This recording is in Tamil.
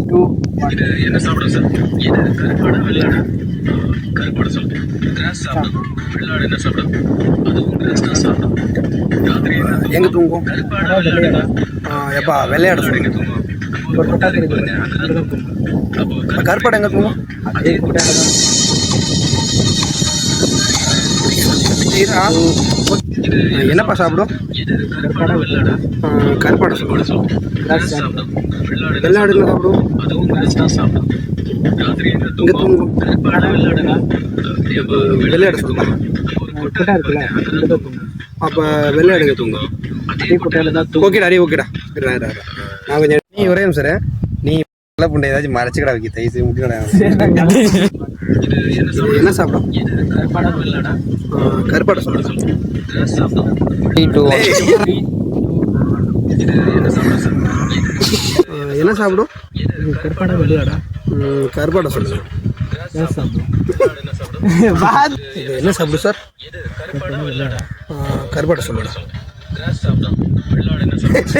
2 இது என்ன சாப்பிடும் சார்? இது கருப்பாடு வெள்ளாடு. கருப்பாடு சாப்பிடும். கிராஸ் சாப்பிடும். வெள்ளாடு என்ன சாப்பிடும்? அதுவும் கிராஸ் தான் சாப்பிடும். ராத்திரி என்ன தூங்கும்? எங்கே தூங்கும்? கருப்பாடு வெள்ளாடுனா எப்பா வெள்ளையாடு வெள்ளாடு எங்க சொல்லுங்க. தூங்கும்? நம்ம ஒரு கொட்டை கொட்டாக்கு இருக்கு இருக்கு பாருங்க, அங்கதான் அங்கதான் தூங்கும். தூங்கும். அப்போ கருப்பாடு எங்கே தூங்கும்? அதே கொட்டாக்கு தான் ஈரா. என்னப்பா சாப்பிடும்? இது கருப்பாடு வெள்ளாடு. கருப்பாடு சொல்லுங்க. கிராஸ் சாப்பிடும். வெள்ளாடு என்ன வெள்ளாடு என்ன சாப்பிடும்? அதுவும் கிராஸ் தான் சாப்பிடும். ராத்திரி என்ன இங்கே தூங்கும்? தூங்கும். கருப்பாடு வெள்ளாடுனா அப்போ வெள்ளையாடு சொல்லுங்க. ஒரு கொட்டா இருக்குல்ல அங்கதான் தூங்கும். அப்போ வெள்ளையாடு எங்கே தூங்கும்? அதே கொட்டாயில தான் தூங்கும். ஓகேடா, ஓகேடா. நான் கொஞ்சம் நீ ஒரே நிமிஷம் நீ நல்ல புண்டை ஏதாச்சும் மறைச்சிக்கடா வைக்க தைச்சு முட்டிக்கடா. என்ன சாப்பிடும்? இது கருப்பாடு வெள்ளாடா. கருப்பாடு சொல்லுங்க. கிராஸ் சாப்பிடும். 3 2 1 இது என்ன சாப்பிடும் சார்? என்ன சாப்பிடும்? இது கருப்பாடா வெள்ளையாடா கருப்பாடை சொல்லுங்க. கிராஸ் சாப்பிடும். வெள்ளாடு என்ன சாப்பிடும்? இது என்ன சாப்பிடும் சார்? இது கருப்பாடு வெள்ளாடா. கருப்பாடை சொல்லுங்க. கிராஸ் சாப்பிடும். வெள்ளாடு என்ன சாப்பிடும்?